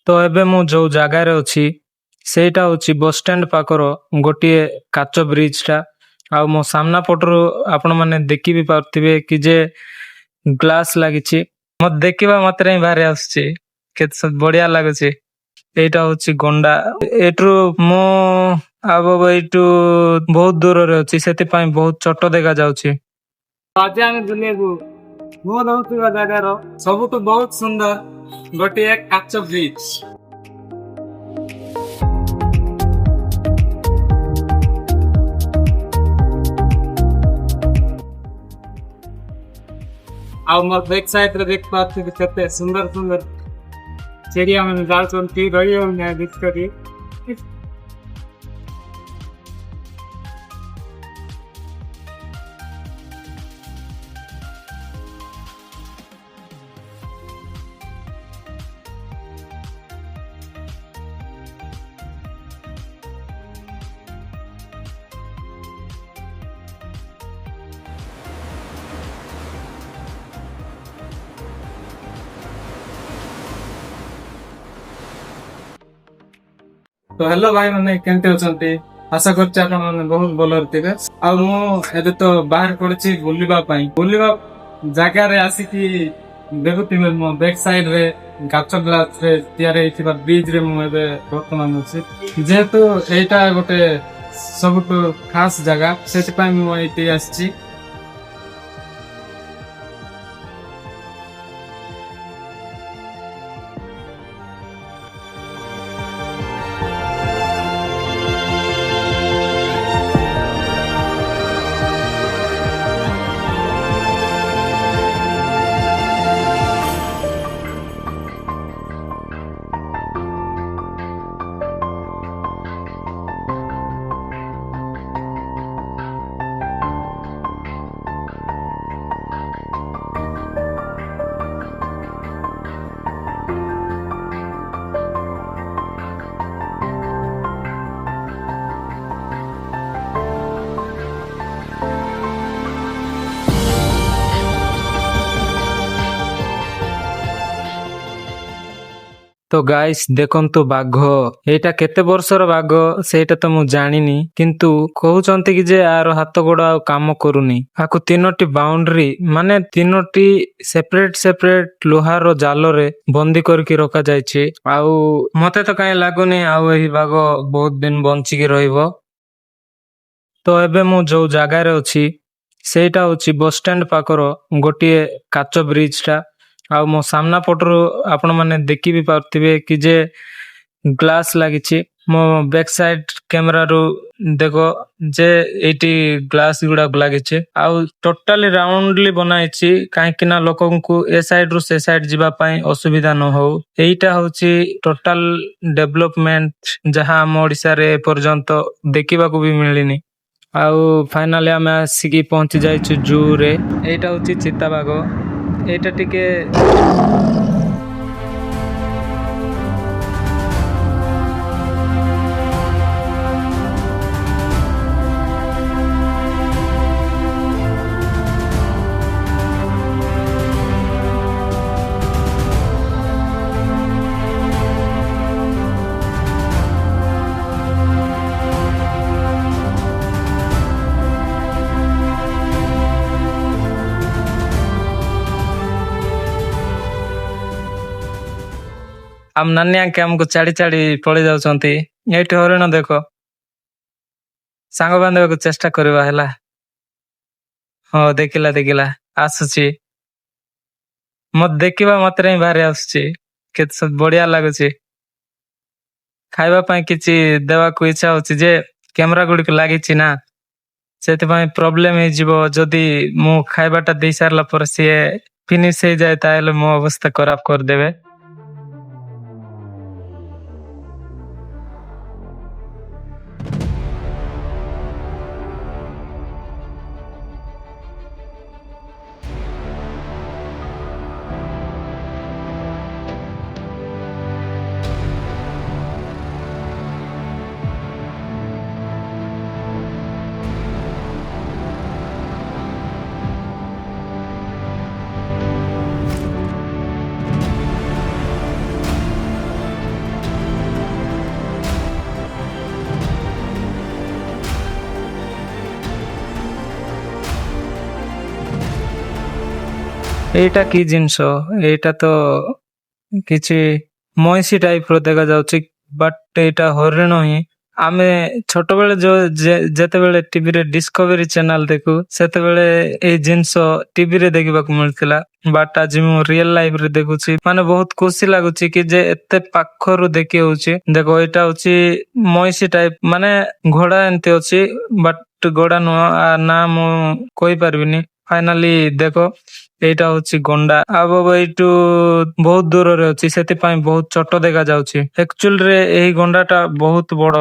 ତ ଏବେ ମୁଁ ଯୋଉ ଜାଗାରେ ଅଛି ସେଇଟା ହଉଛି ବସଷ୍ଟାଣ୍ଡ ପାଖର ଗୋଟିଏ କାଚ ବ୍ରିଜଟା। ଆଉ ମୋ ସାମ୍ନା ପଟରୁ ଆପଣମାନେ ଦେଖି ବି ପାରୁଥିବେ କି ଯେ ଗ୍ଲାସ ଲାଗିଛି। ମତେ ଦେଖିବା ମାତ୍ରେ ହିଁ ବାହାରି ଆସୁଛି, କେତେ ବଢିଆ ଲାଗୁଛି। ଏଇଟା ହଉଛି ଗଣ୍ଡା। ଏଇଠୁ ମୁଁ ଏଇଠୁ ବହୁତ ଦୂରରେ ଅଛି, ସେଥିପାଇଁ ବହୁତ ଛୋଟ ଦେଖା ଯାଉଛି। ଆଜି ଆମେ ଦୁନିଆକୁ ମୁଁ ରହୁଥିବା ଜାଗାର ସବୁଠୁ ବହୁତ ସୁନ୍ଦର ଗୋଟିଏ କାଚ ବ୍ରିଜ। ଆଉ ମୋ ବ୍ୟାକ୍ ସାଇଡରେ ଦେଖିପାରୁଥିବେ କେତେ ସୁନ୍ଦର ସୁନ୍ଦର ଚିଡ଼ିଆ ମାନେ ଯାଉଛନ୍ତି, ରହିଯାଉନି ଭିତରେ। ତ ହ୍ୟାଲୋ ଭାଇ ମାନେ, କେମିତି ଅଛନ୍ତି? ଆଶା କରୁଛି ଆପଣ ମାନେ ବହୁତ ଭଲରେ ଥିବେ। ଆଉ ମୁଁ ଏବେ ତ ବାହାର ପଡିଛି ବୁଲିବା ଜାଗାରେ ଆସିକି ଦେଖୁଥିବେ ମୋ ବ୍ୟାକ୍ ସାଇଡ ରେ କାଚ ଗ୍ଲାସ ରେ ତିଆରି ହେଇଥିବା ବ୍ରିଜ ରେ ମୁଁ ଏବେ ବର୍ତ୍ତମାନ ଅଛି। ଯେହେତୁ ଏଇଟା ଗୋଟେ ସବୁଠୁ ଖାସ ଜାଗା, ସେଥିପାଇଁ ମୁଁ ଏଇଠି ଆସିଛି। ତ ଗାଇସ୍ ଦେଖନ୍ତୁ ବାଘ, ଏଇଟା କେତେ ବର୍ଷର ବାଘ ସେଇଟା ତ ମୁଁ ଜାଣିନି, କିନ୍ତୁ କହୁଛନ୍ତି କି ଯେ ଆର ହାତ ଗୋଡ ଆଉ କାମ କରୁନି। ଆକୁ 3ଟି ବାଉଣ୍ଡ୍ରି ମାନେ 3ଟି ସେପରେଟ ଲୁହାର ଜାଲରେ ବନ୍ଦୀ କରିକି ରଖାଯାଇଛି। ଆଉ ମତେ ତ କାହିଁ ଲାଗୁନି ଆଉ ଏହି ବାଘ ବହୁତ ଦିନ ବଞ୍ଚିକି ରହିବ। ତ ଏବେ ମୁଁ ଯୋଉ ଜାଗାରେ ଅଛି ସେଇଟା ହଉଛି ବସଷ୍ଟାଣ୍ଡ ପାଖର ଗୋଟିଏ କାଚ ବ୍ରିଜଟା। ଆଉ ମୋ ସାମ୍ନା ପଟରୁ ଆପଣମାନେ ଦେଖି ବି ପାରୁଥିବେ କି ଯେ ଗ୍ଲାସ ଲାଗିଛି। ମୋ ବ୍ୟାକ୍ ସାଇଡ କ୍ୟାମେରାରୁ ଦେଖ ଯେ ଏଇଠି ଗ୍ଲାସ ଗୁଡାକ ଲାଗିଛି। ଆଉ ଟୋଟାଲି ରାଉଣ୍ଡଲି ବନା ହେଇଛି, କାହିଁକି ନା ଲୋକଙ୍କୁ ଏ ସାଇଡ ରୁ ସେ ସାଇଡ ଯିବା ପାଇଁ ଅସୁବିଧା ନ ହଉ। ଏଇଟା ହଉଛି ଟୋଟାଲ ଡେଭଲପମେଣ୍ଟ, ଯାହା ଆମ ଓଡିଶାରେ ଏପର୍ଯ୍ୟନ୍ତ ଦେଖିବାକୁ ବି ମିଳିନି। ଆଉ ଫାଇନାଲି ଆମେ ଆସିକି ପହଞ୍ଚି ଯାଇଛୁ ଜୁ ରେ। ଏଇଟା ହଉଛି ଚିତାବାଘ। ଏଇଟା ଟିକେ ଆମ ନାନୀ ଆଙ୍କେ ଆମକୁ ଛାଡି ପଳେଇ ଯାଉଛନ୍ତି। ଏଇଠି ହରିଣ ଦେଖ, ସାଙ୍ଗ ବାନ୍ଧିବାକୁ ଚେଷ୍ଟା କରିବା ହେଲା। ହଁ ଦେଖିଲା ଆସୁଛି। ମତେ ଦେଖିବା ମାତ୍ରେ ହିଁ ବାହାରି ଆସୁଛି, କେତେ ବଢିଆ ଲାଗୁଛି। ଖାଇବା ପାଇଁ କିଛି ଦେବାକୁ ଇଚ୍ଛା ହଉଛି ଯେ କ୍ୟାମେରା ଗୁଡିକ ଲାଗିଛି ନା, ସେଥିପାଇଁ ପ୍ରୋବ୍ଲେମ ହେଇଯିବ। ଯଦି ମୁଁ ଖାଇବାଟା ଦେଇ ସାରିଲା ପରେ ସିଏ ଫିନିଶ ହେଇଯାଏ, ତାହେଲେ ମୋ ଅବସ୍ଥା ଖରାପ କରିଦେବେ। ଏଇଟା କି ଜିନିଷ? ଏଇଟା ତ କିଛି ମଇଁଷି ଟାଇପ ର ଦେଖା ଯାଉଛି, ବଟ୍ ଏଇଟା ହରିଣ ହିଁ। ଆମେ ଛୋଟବେଳେ ଯେତେବେଳେ ଟିଭିରେ ଡିସ୍କଭରୀ ଚ୍ୟାନେଲ ଦେଖୁ, ସେତେବେଳେ ଏଇ ଜିନିଷ ଟିଭିରେ ଦେଖିବାକୁ ମିଳିଥିଲା। ବଟ୍ ଆଜି ମୁଁ ରିଅଲ ଲାଇଫ ରେ ଦେଖୁଛି, ମାନେ ବହୁତ ଖୁସି ଲାଗୁଛି କି ଯେ ଏତେ ପାଖରୁ ଦେଖି ହଉଛି। ଦେଖ ଏଇଟା ହଉଛି ମଇଁଷି ଟାଇପ, ମାନେ ଘୋଡା ଏମିତି ଅଛି, ବଟ୍ ଘୋଡା ନୁହଁ, ନା ମୁଁ କହିପାରିବିନି। ଫାଇନାଲି ଦେଖ, ଏଇଟା ହଉଛି ଗଣ୍ଡା। ଆଉ ଏଇଠୁ ବହୁତ ଦୂରରେ ଅଛି, ସେଥିପାଇଁ ବହୁତ ଛୋଟ ଦେଖା ଯାଉଛି। ଆକ୍ଚୁଆଲି ରେ ଏହି ଗଣ୍ଡା ଟା ବହୁତ ବଡ।